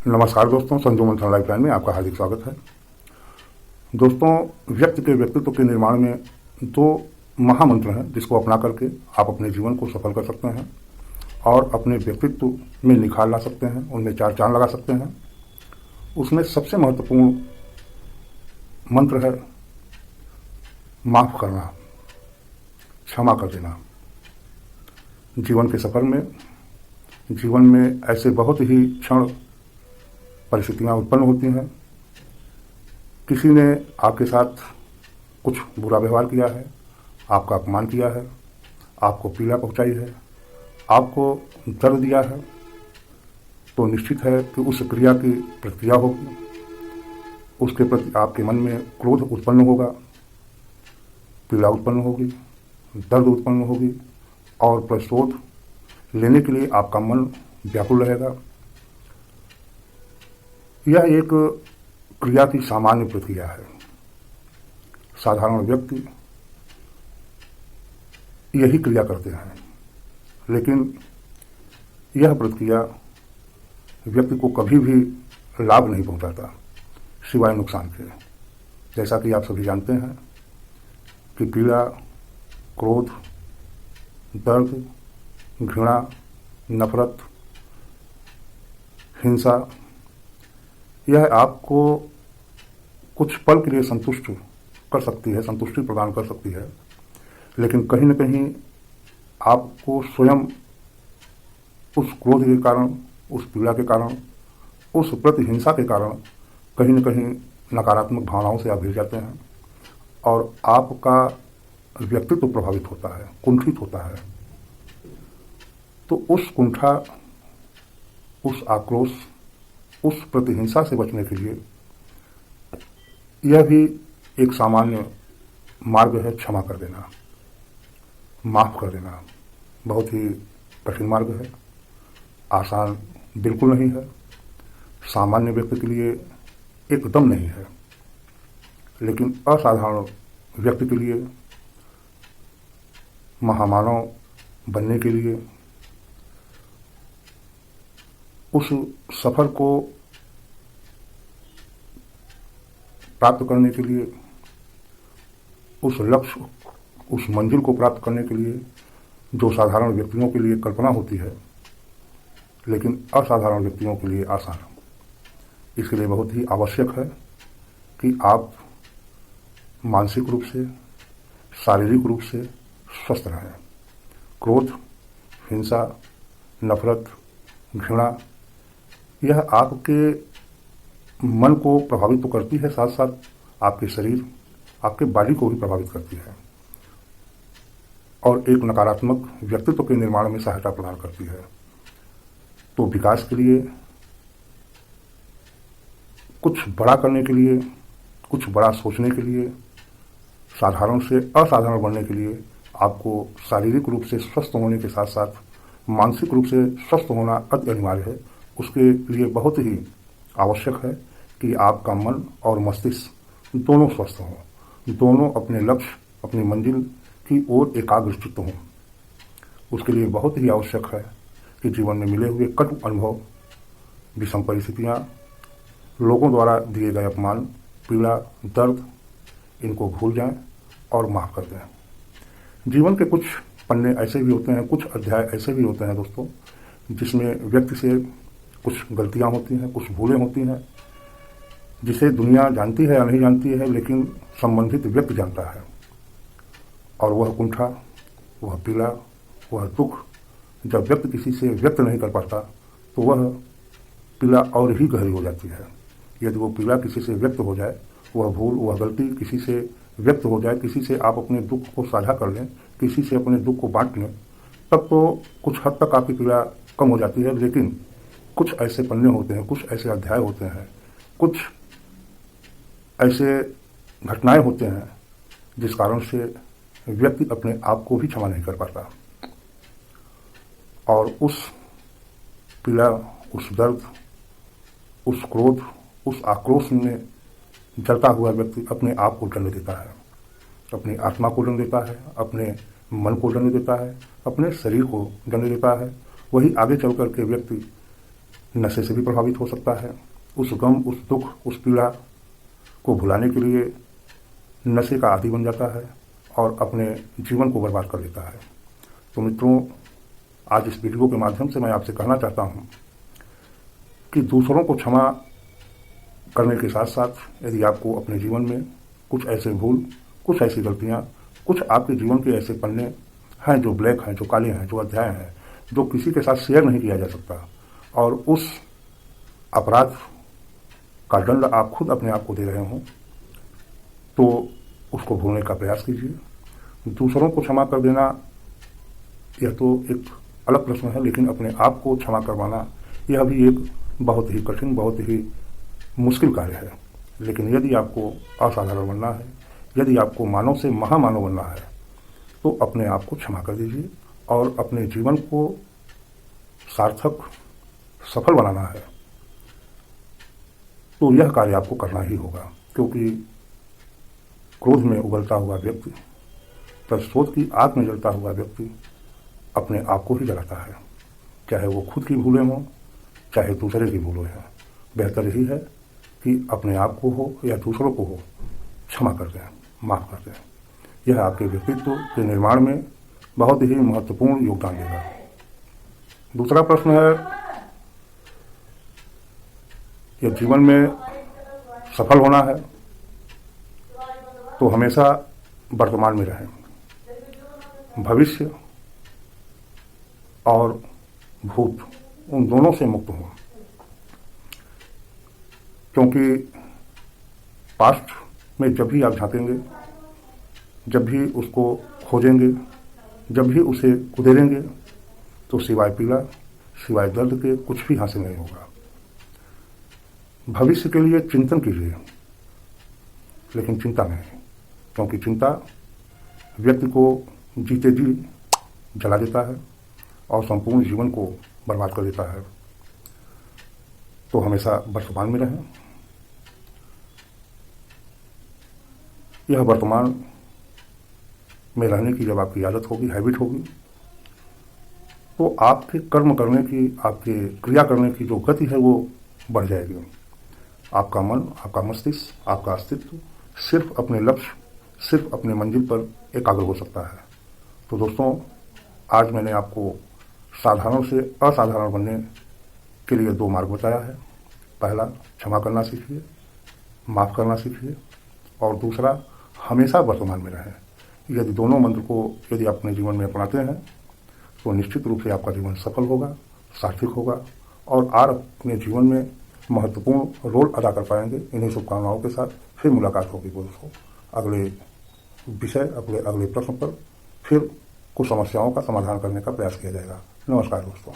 नमस्कार दोस्तों, संजू मंथन लाइफलाइन में आपका हार्दिक स्वागत है। दोस्तों, व्यक्ति के व्यक्तित्व के निर्माण में दो महामंत्र हैं जिसको अपना करके आप अपने जीवन को सफल कर सकते हैं और अपने व्यक्तित्व में निखार ला सकते हैं, उनमें चार चांद लगा सकते हैं। उसमें सबसे महत्वपूर्ण मंत्र है माफ करना, क्षमा कर देना। जीवन के सफर में, जीवन में ऐसे बहुत ही क्षण परिस्थितियां उत्पन्न होती हैं। किसी ने आपके साथ कुछ बुरा व्यवहार किया है, आपका अपमान किया है, आपको पीड़ा पहुंचाई है, आपको दर्द दिया है, तो निश्चित है कि उस क्रिया की प्रतिक्रिया होगी। उसके प्रति आपके मन में क्रोध उत्पन्न होगा, पीड़ा उत्पन्न होगी, दर्द उत्पन्न होगी और प्रतिशोध लेने के लिए आपका मन व्याकुल रहेगा। यह एक क्रिया की सामान्य प्रक्रिया है। साधारण व्यक्ति यही क्रिया करते हैं, लेकिन यह प्रक्रिया व्यक्ति को कभी भी लाभ नहीं पहुंचाता सिवाय नुकसान के। जैसा कि आप सभी जानते हैं कि पीड़ा, क्रोध, दर्द, घृणा, नफरत, हिंसा, यह आपको कुछ पल के लिए संतुष्ट कर सकती है, संतुष्टि प्रदान कर सकती है, लेकिन कहीं न कहीं आपको स्वयं उस क्रोध के कारण, उस पीड़ा के कारण, उस प्रतिहिंसा के कारण कहीं न कहीं नकारात्मक भावनाओं से आप घिर जाते हैं और आपका व्यक्तित्व प्रभावित होता है, कुंठित होता है। तो उस कुंठा, उस आक्रोश, उस प्रतिहिंसा से बचने के लिए यह भी एक सामान्य मार्ग है क्षमा कर देना, माफ कर देना। बहुत ही कठिन मार्ग है, आसान बिल्कुल नहीं है, सामान्य व्यक्ति के लिए एकदम नहीं है, लेकिन असाधारण व्यक्ति के लिए, महामानव बनने के लिए, उस सफर को प्राप्त करने के लिए, उस लक्ष्य, उस मंजिल को प्राप्त करने के लिए जो साधारण व्यक्तियों के लिए कल्पना होती है, लेकिन असाधारण व्यक्तियों के लिए आसान। इसके लिए बहुत ही आवश्यक है कि आप मानसिक रूप से, शारीरिक रूप से स्वस्थ रहें। क्रोध, हिंसा, नफरत, घृणा, यह आपके मन को प्रभावित तो करती है, साथ साथ आपके शरीर, आपके बॉडी को भी प्रभावित करती है और एक नकारात्मक व्यक्तित्व के निर्माण में सहायता प्रदान करती है। तो विकास के लिए, कुछ बड़ा करने के लिए, कुछ बड़ा सोचने के लिए, साधारण से असाधारण बनने के लिए आपको शारीरिक रूप से स्वस्थ होने के साथ साथ मानसिक रूप से स्वस्थ होना अति अनिवार्य है। उसके लिए बहुत ही आवश्यक है कि आपका मन और मस्तिष्क दोनों स्वस्थ हों, दोनों अपने लक्ष्य, अपनी मंजिल की ओर एकाग्रचित्त हों। उसके लिए बहुत ही आवश्यक है कि जीवन में मिले हुए कटु अनुभव, विषम परिस्थितियाँ, लोगों द्वारा दिए गए अपमान, पीड़ा, दर्द, इनको भूल जाएं और माफ कर दें। जीवन के कुछ पन्ने ऐसे भी होते हैं, कुछ अध्याय ऐसे भी होते हैं दोस्तों, जिसमें व्यक्ति से कुछ गलतियां होती हैं, कुछ भूलें होती हैं, जिसे दुनिया जानती है या नहीं जानती है, लेकिन संबंधित व्यक्ति जानता है। और वह कुंठा, वह पीड़ा, वह दुख जब व्यक्ति किसी से व्यक्त नहीं कर पाता तो वह पीड़ा और ही गहरी हो जाती है। यदि वो पीड़ा किसी से व्यक्त हो जाए, वह भूल, वह गलती किसी से व्यक्त हो जाए, किसी से आप अपने दुख को साझा कर लें, किसी से अपने दुख को बांट लें, तब तो कुछ हद तक आपकी पीड़ा कम हो जाती है। लेकिन कुछ ऐसे पन्ने होते हैं, कुछ ऐसे अध्याय होते हैं, कुछ ऐसे घटनाएं होते हैं जिस कारण से व्यक्ति अपने आप को भी क्षमा नहीं कर पाता और उस पीड़ा, उस दर्द, उस क्रोध, उस आक्रोश में जलता हुआ व्यक्ति अपने आप को जन्म देता है, अपनी आत्मा को जन्म देता है, अपने मन को जन्म देता है, अपने शरीर को जन्म देता है। वही आगे चल कर के व्यक्ति नशे से भी प्रभावित हो सकता है। उस गम, उस दुख, उस पीड़ा को भुलाने के लिए नशे का आदी बन जाता है और अपने जीवन को बर्बाद कर देता है। तो मित्रों, आज इस वीडियो के माध्यम से मैं आपसे कहना चाहता हूं कि दूसरों को क्षमा करने के साथ साथ यदि आपको अपने जीवन में कुछ ऐसे भूल, कुछ ऐसी गलतियां, कुछ आपके जीवन के ऐसे पन्ने हैं जो ब्लैक हैं, जो काले हैं, जो अध्याय हैं, जो किसी के साथ शेयर नहीं किया जा सकता, और उस अपराध का दंड आप खुद अपने आप को दे रहे हों, तो उसको भूलने का प्रयास कीजिए। दूसरों को क्षमा कर देना यह तो एक अलग प्रश्न है, लेकिन अपने आप को क्षमा करवाना यह भी एक बहुत ही कठिन, बहुत ही मुश्किल कार्य है। लेकिन यदि आपको असाधारण बनना है, यदि आपको मानव से महामानव बनना है, तो अपने आप को क्षमा कर दीजिए और अपने जीवन को सार्थक, सफल बनाना है तो यह कार्य आपको करना ही होगा। क्योंकि क्रोध में उबलता हुआ व्यक्ति, प्रस्तोत की आग में जलता हुआ व्यक्ति अपने आप को ही जलाता है, चाहे वो खुद की भूलें हों, चाहे दूसरे की भूलें हों। बेहतर यही है कि अपने आप को हो या दूसरों को हो, क्षमा कर दें, माफ कर दें। यह आपके व्यक्तित्व के निर्माण में बहुत ही महत्वपूर्ण योगदान देगा। दूसरा प्रश्न है, यह जीवन में सफल होना है तो हमेशा वर्तमान में रहें, भविष्य और भूत उन दोनों से मुक्त हों। क्योंकि पास्ट में जब भी आप झांकेंगे, जब भी उसको खोजेंगे, जब भी उसे उधेड़ेंगे, तो सिवाय पीड़ा, सिवाय दर्द के कुछ भी हासिल नहीं होगा। भविष्य के लिए चिंतन कीजिए, लेकिन चिंता नहीं, क्योंकि चिंता व्यक्ति को जीते जी जला देता है और संपूर्ण जीवन को बर्बाद कर देता है। तो हमेशा वर्तमान में रहें। यह वर्तमान में रहने की जब आपकी आदत होगी, हैबिट होगी, तो आपके कर्म करने की, आपके क्रिया करने की जो गति है वो बढ़ जाएगी। आपका मन, आपका मस्तिष्क, आपका अस्तित्व सिर्फ अपने लक्ष्य, सिर्फ अपने मंजिल पर एकाग्र हो सकता है। तो दोस्तों, आज मैंने आपको साधारण से असाधारण बनने के लिए 2 मार्ग बताया है। पहला, क्षमा करना सीखिए, माफ करना सीखिए, और दूसरा, हमेशा वर्तमान में रहें। यदि दोनों मंत्र को यदि आप अपने जीवन में अपनाते हैं तो निश्चित रूप से आपका जीवन सफल होगा, सार्थक होगा और आप अपने जीवन में महत्वपूर्ण रोल अदा कर पाएंगे। इन्हीं शुभकामनाओं के साथ फिर मुलाकात होगी दोस्तों अगले विषय, अगले प्रश्न पर फिर कुछ समस्याओं का समाधान करने का प्रयास किया जाएगा। नमस्कार दोस्तों।